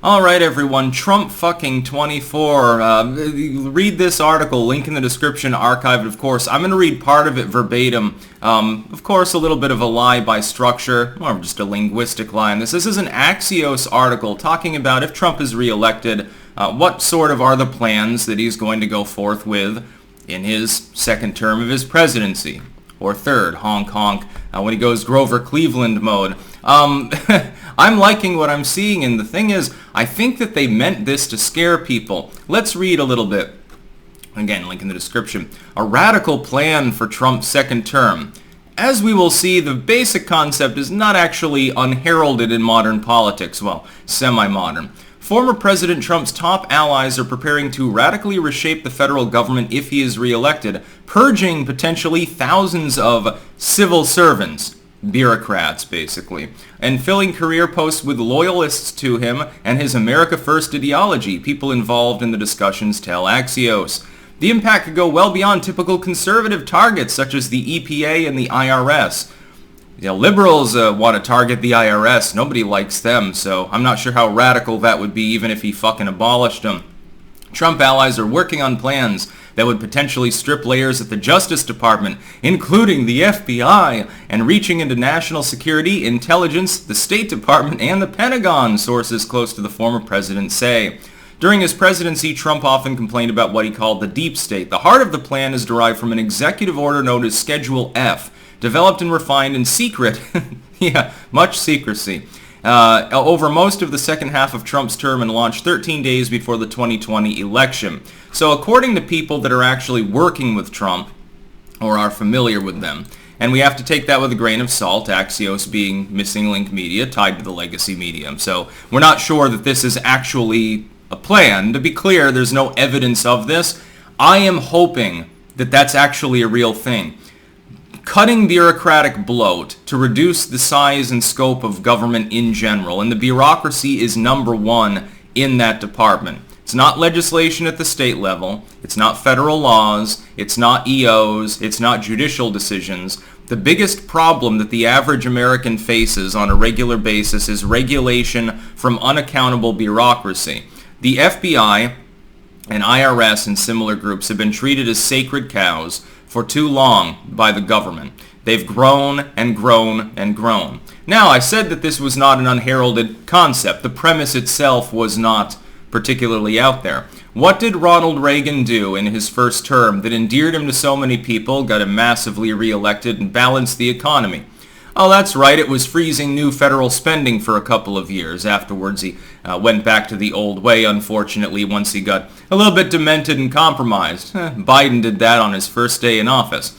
Alright everyone, Trump fucking 24. Read this article, link in the description, archived of course. I'm going to read part of it verbatim. Of course a little bit of a lie by structure, or just a linguistic lie on this. This is an Axios article talking about if Trump is reelected, what sort of are the plans that he's going to go forth with in his second term of his presidency. Or third, honk honk, when he goes Grover Cleveland mode. I'm liking what I'm seeing, and the thing is, I think that they meant this to scare people. Let's read a little bit. Again, link in the description. A radical plan for Trump's second term. As we will see, the basic concept is not actually unheralded in modern politics. Well, semi-modern. Former President Trump's top allies are preparing to radically reshape the federal government if he is reelected, purging potentially thousands of civil servants, bureaucrats basically, and filling career posts with loyalists to him and his America First ideology, people involved in the discussions tell Axios. The impact could go well beyond typical conservative targets such as the EPA and the IRS. Liberals want to target the IRS. Nobody likes them, so I'm not sure how radical that would be even if he fucking abolished them. Trump allies are working on plans that would potentially strip layers at the Justice Department, including the FBI, and reaching into national security, intelligence, the State Department, and the Pentagon, sources close to the former president say. During his presidency, Trump often complained about what he called the deep state. The heart of the plan is derived from an executive order known as Schedule F, developed and refined in secret, much secrecy, over most of the second half of Trump's term and launched 13 days before the 2020 election. So according to people that are actually working with Trump, or are familiar with them, and we have to take that with a grain of salt, Axios being missing link media tied to the legacy medium. So we're not sure that this is actually a plan. To be clear, there's no evidence of this. I am hoping that that's actually a real thing. Cutting bureaucratic bloat to reduce the size and scope of government in general, and the bureaucracy is number one in that department. It's not legislation at the state level, it's not federal laws, it's not EOs, it's not judicial decisions. The biggest problem that the average American faces on a regular basis is regulation from unaccountable bureaucracy. The FBI and IRS and similar groups have been treated as sacred cows for too long by the government. They've grown and grown and grown. Now, I said that this was not an unheralded concept. The premise itself was not particularly out there. What did Ronald Reagan do in his first term that endeared him to so many people, got him massively reelected, and balanced the economy? Oh, that's right, it was freezing new federal spending for a couple of years. Afterwards, he went back to the old way, unfortunately, once he got a little bit demented and compromised. Biden did that on his first day in office.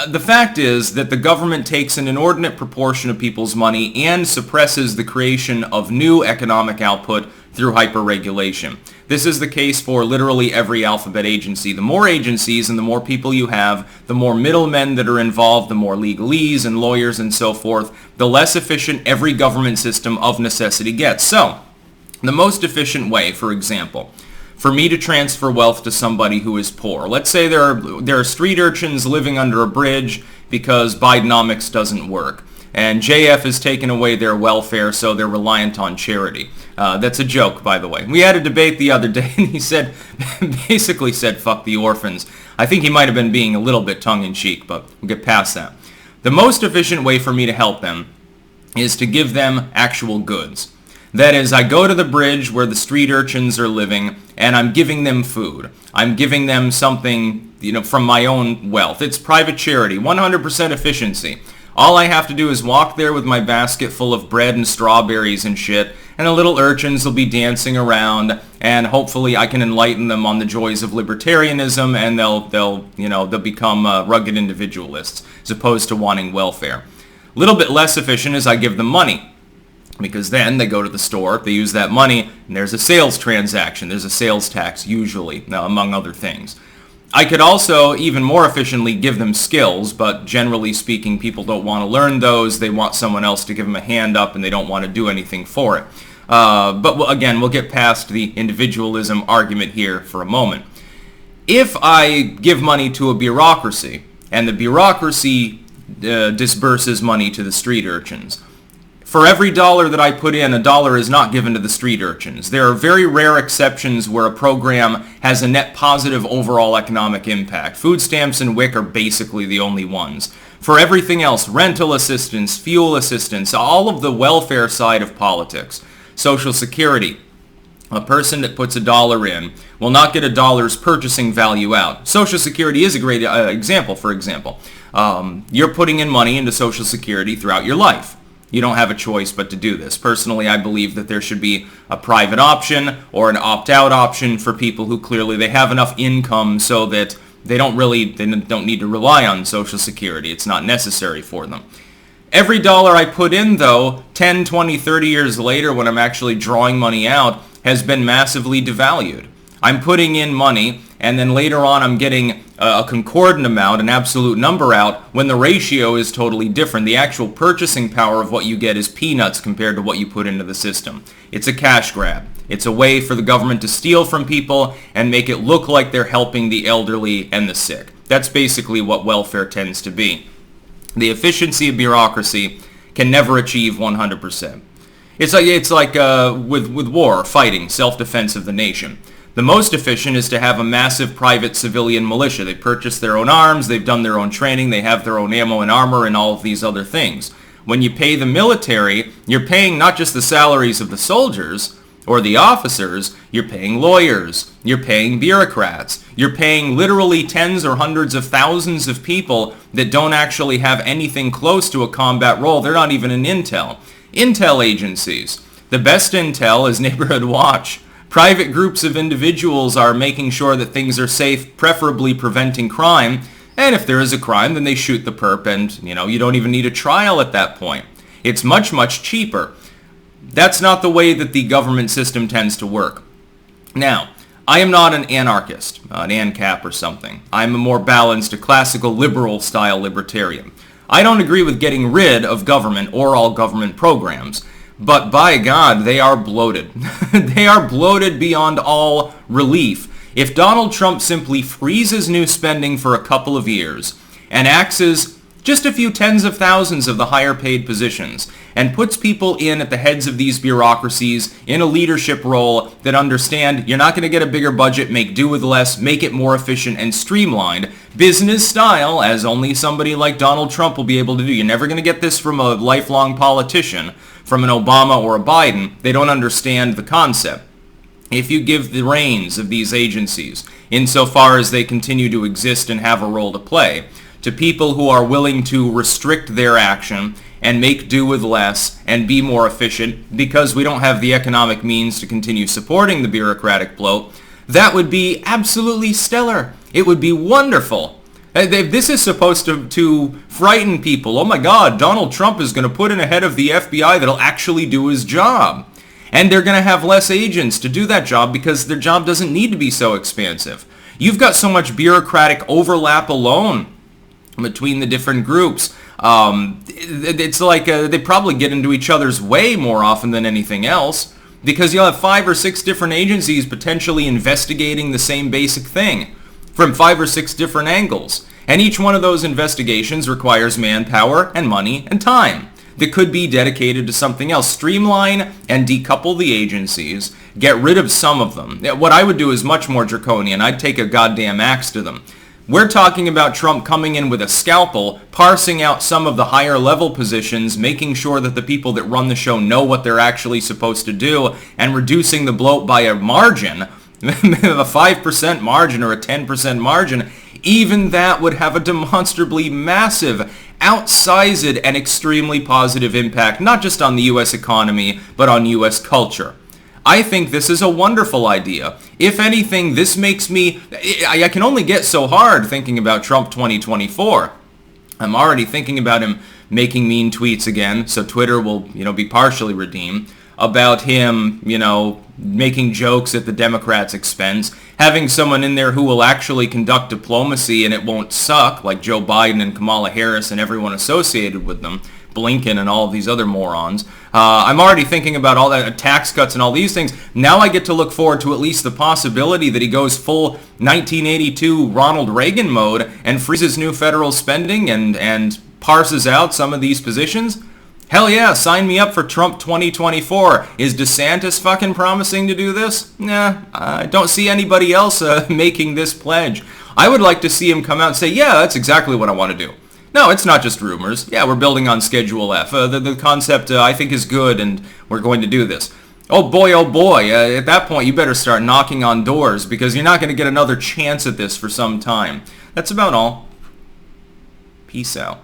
The fact is that the government takes an inordinate proportion of people's money and suppresses the creation of new economic output through hyper-regulation. This is the case for literally every alphabet agency. The more agencies and the more people you have, the more middlemen that are involved, the more legalese and lawyers and so forth, the less efficient every government system of necessity gets. So, the most efficient way, for example, for me to transfer wealth to somebody who is poor. Let's say there are street urchins living under a bridge because Bidenomics doesn't work. And JF has taken away their welfare, so they're reliant on charity. That's a joke, by the way. We had a debate the other day, and he basically said, fuck the orphans. I think he might have been being a little bit tongue-in-cheek, but we'll get past that. The most efficient way for me to help them is to give them actual goods. That is, I go to the bridge where the street urchins are living, and I'm giving them food. I'm giving them something, from my own wealth. It's private charity, 100% efficiency. All I have to do is walk there with my basket full of bread and strawberries and shit, and the little urchins will be dancing around, and hopefully I can enlighten them on the joys of libertarianism, and they'll become rugged individualists, as opposed to wanting welfare. A little bit less efficient is I give them money, because then they go to the store, they use that money, and there's a sales transaction, there's a sales tax usually, among other things. I could also even more efficiently give them skills, but generally speaking, people don't want to learn those. They want someone else to give them a hand up, and they don't want to do anything for it. But again, we'll get past the individualism argument here for a moment. If I give money to a bureaucracy, and the bureaucracy disburses money to the street urchins, For every dollar that I put in, a dollar is not given to the street urchins. There are very rare exceptions where a program has a net positive overall economic impact. Food stamps and WIC are basically the only ones. For everything else, rental assistance, fuel assistance, all of the welfare side of politics, Social Security, a person that puts a dollar in will not get a dollar's purchasing value out. Social Security is a great example, for example. You're putting in money into Social Security throughout your life. You don't have a choice but to do this. Personally, I believe that there should be a private option or an opt-out option for people who clearly they have enough income so that they don't need to rely on Social Security. It's not necessary for them. Every dollar I put in, though, 10, 20, 30 years later when I'm actually drawing money out, has been massively devalued. I'm putting in money, and then later on I'm getting a concordant amount, an absolute number out, when the ratio is totally different. The actual purchasing power of what you get is peanuts compared to what you put into the system. It's a cash grab. It's a way for the government to steal from people and make it look like they're helping the elderly and the sick. That's basically what welfare tends to be. The efficiency of bureaucracy can never achieve 100%. It's like with war, fighting, self-defense of the nation. The most efficient is to have a massive private civilian militia. They purchase their own arms, they've done their own training, they have their own ammo and armor and all of these other things. When you pay the military, you're paying not just the salaries of the soldiers or the officers, you're paying lawyers, you're paying bureaucrats, you're paying literally tens or hundreds of thousands of people that don't actually have anything close to a combat role. They're not even in intel. Intel agencies. The best intel is neighborhood watch. Private groups of individuals are making sure that things are safe, preferably preventing crime. And if there is a crime, then they shoot the perp and, you don't even need a trial at that point. It's much, much cheaper. That's not the way that the government system tends to work. Now, I am not an anarchist, an ANCAP or something. I'm a more balanced, a classical liberal-style libertarian. I don't agree with getting rid of government or all government programs. But by God, they are bloated. They are bloated beyond all relief. If Donald Trump simply freezes new spending for a couple of years and axes just a few tens of thousands of the higher paid positions and puts people in at the heads of these bureaucracies in a leadership role that understand you're not going to get a bigger budget, make do with less, make it more efficient and streamlined, business style, as only somebody like Donald Trump will be able to do. You're never going to get this from a lifelong politician, from an Obama or a Biden. They don't understand the concept. If you give the reins of these agencies, insofar as they continue to exist and have a role to play, to people who are willing to restrict their action and make do with less and be more efficient because we don't have the economic means to continue supporting the bureaucratic bloat, that would be absolutely stellar. It would be wonderful. This is supposed to frighten people. Oh my God, Donald Trump is going to put in a head of the FBI that'll actually do his job. And they're going to have less agents to do that job because their job doesn't need to be so expansive. You've got so much bureaucratic overlap alone between the different groups. It's like they probably get into each other's way more often than anything else because you'll have 5 or 6 different agencies potentially investigating the same basic thing from 5 or 6 different angles. And each one of those investigations requires manpower and money and time that could be dedicated to something else. Streamline and decouple the agencies. Get rid of some of them. What I would do is much more draconian. I'd take a goddamn axe to them. We're talking about Trump coming in with a scalpel, parsing out some of the higher level positions, making sure that the people that run the show know what they're actually supposed to do, and reducing the bloat by a margin, a 5% margin or a 10% margin. Even that would have a demonstrably massive, outsized, and extremely positive impact, not just on the U.S. economy, but on U.S. culture. I think this is a wonderful idea. If anything, this makes me... I can only get so hard thinking about Trump 2024. I'm already thinking about him making mean tweets again, so Twitter will, be partially redeemed. About him, making jokes at the Democrats' expense. Having someone in there who will actually conduct diplomacy and it won't suck, like Joe Biden and Kamala Harris and everyone associated with them. Blinken and all of these other morons. I'm already thinking about all that tax cuts and all these things. Now I get to look forward to at least the possibility that he goes full 1982 Ronald Reagan mode and freezes new federal spending and parses out some of these positions. Hell yeah, sign me up for Trump 2024. Is DeSantis fucking promising to do this? Nah, I don't see anybody else making this pledge. I would like to see him come out and say, yeah, that's exactly what I want to do. No, it's not just rumors. Yeah, we're building on Schedule F. The concept I think is good, and we're going to do this. Oh boy, at that point you better start knocking on doors, because you're not going to get another chance at this for some time. That's about all. Peace out.